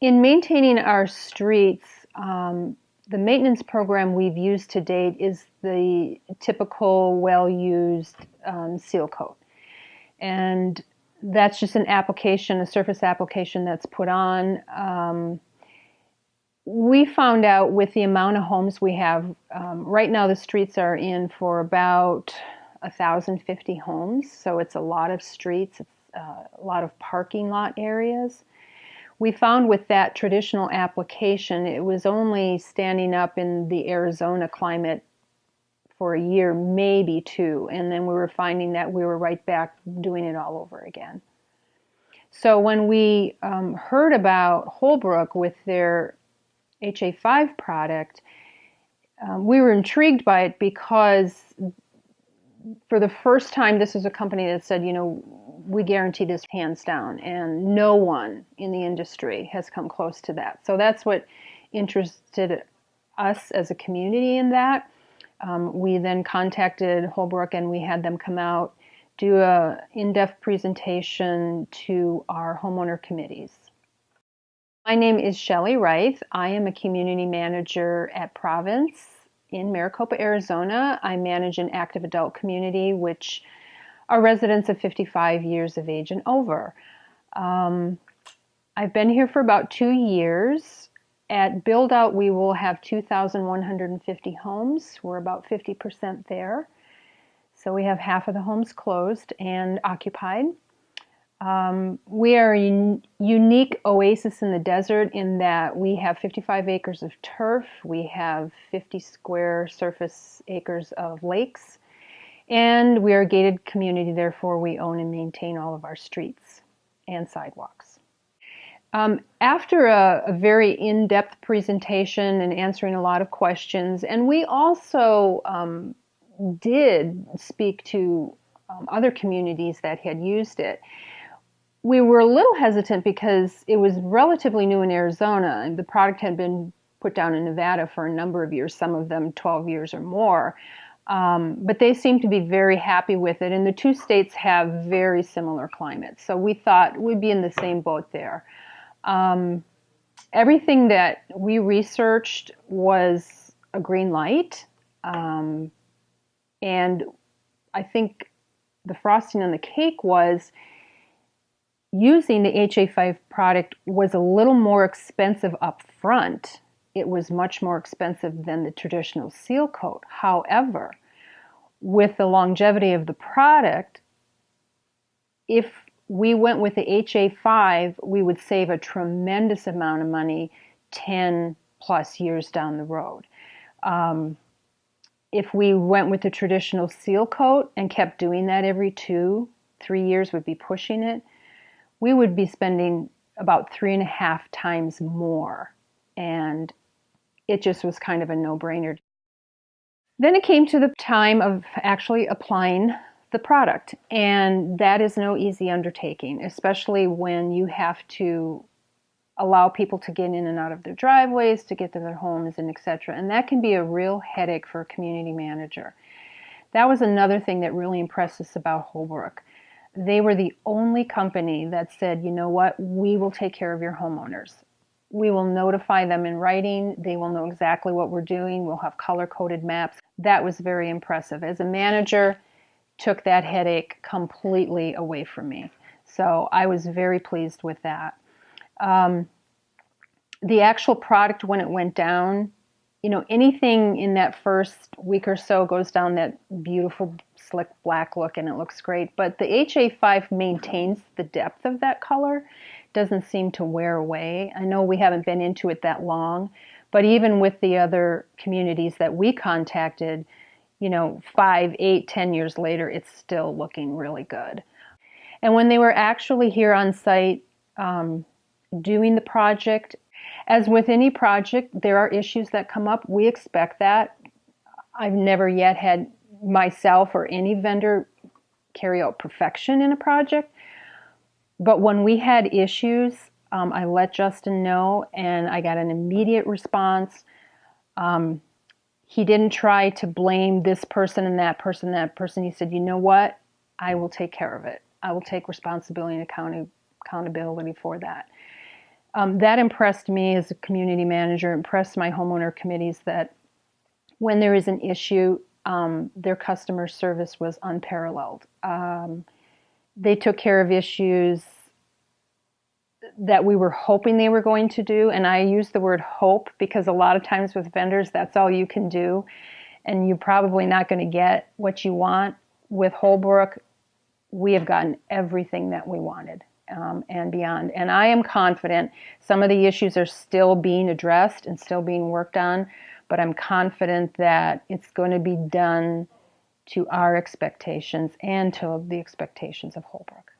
In maintaining our streets, the maintenance program we've used to date is the typical well-used seal coat. And that's just an application, a surface application that's put on. We found out with the amount of homes we have, right now the streets are in for about 1,050 homes, so it's a lot of streets, it's a lot of parking lot areas. We found with that traditional application, it was only standing up in the Arizona climate for a year, maybe two, and then we were finding that we were right back doing it all over again. So when we heard about Holbrook with their HA5 product, we were intrigued by it because for the first time, this is a company that said, you know, we guarantee this hands down, and no one in the industry has come close to that. So that's what interested us as a community in that. We then contacted Holbrook and we had them come out, do an in-depth presentation to our homeowner committees. My name is Shelley Reith. I am a community manager at Providence in Maricopa, Arizona. I manage an active adult community, which are residents of 55 years of age and over. I've been here for about 2 years. At build out, we will have 2,150 homes. We're about 50% there. So we have half of the homes closed and occupied. We are a unique oasis in the desert in that we have 55 acres of turf. We have 50 square surface acres of lakes. And we are a gated community, therefore we own and maintain all of our streets and sidewalks. After a very in-depth presentation and answering a lot of questions, and we also did speak to other communities that had used it, we were a little hesitant because it was relatively new in Arizona, and the product had been put down in Nevada for a number of years, some of them 12 years or more. But they seem to be very happy with it, and the two states have very similar climates. So we thought we'd be in the same boat there. Everything that we researched was a green light, and I think the frosting on the cake was using the HA5 product was a little more expensive up front. It was much more expensive than the traditional seal coat. However, with the longevity of the product, if we went with the HA5, we would save a tremendous amount of money 10 plus years down the road. If we went with the traditional seal coat and kept doing that every 2-3 years, would be pushing it, we would be spending about 3.5 times more. And it just was kind of a no-brainer. Then it came to the time of actually applying the product, and that is no easy undertaking, especially when you have to allow people to get in and out of their driveways, to get to their homes, and etc. And that can be a real headache for a community manager. That was another thing that really impressed us about Holbrook. They were the only company that said, you know what, we will take care of your homeowners. We will notify them in writing. They will know exactly what we're doing. We'll have color-coded maps. That was very impressive. As a manager, took that headache completely away from me. So I was very pleased with that. The actual product, when it went down, you know, anything in that first week or so goes down that beautiful, slick black look, and it looks great. But the HA5 maintains the depth of that color. Doesn't seem to wear away. I know we haven't been into it that long, but even with the other communities that we contacted, you know, 5, 8, 10 years later, it's still looking really good. And when they were actually here on site doing the project, as with any project, there are issues that come up. We expect that. I've never yet had myself or any vendor carry out perfection in a project. But when we had issues, I let Justin know, and I got an immediate response. He didn't try to blame this person and that person, that person. He said, you know what? I will take care of it. I will take responsibility and accountability for that. That impressed me as a community manager, impressed my homeowner committees that when there is an issue, their customer service was unparalleled. They took care of issues that we were hoping they were going to do, and I use the word hope because a lot of times with vendors, that's all you can do, and you're probably not going to get what you want. With Holbrook, we have gotten everything that we wanted. And beyond. And I am confident some of the issues are still being addressed and still being worked on, but I'm confident that it's going to be done to our expectations and to the expectations of Holbrook.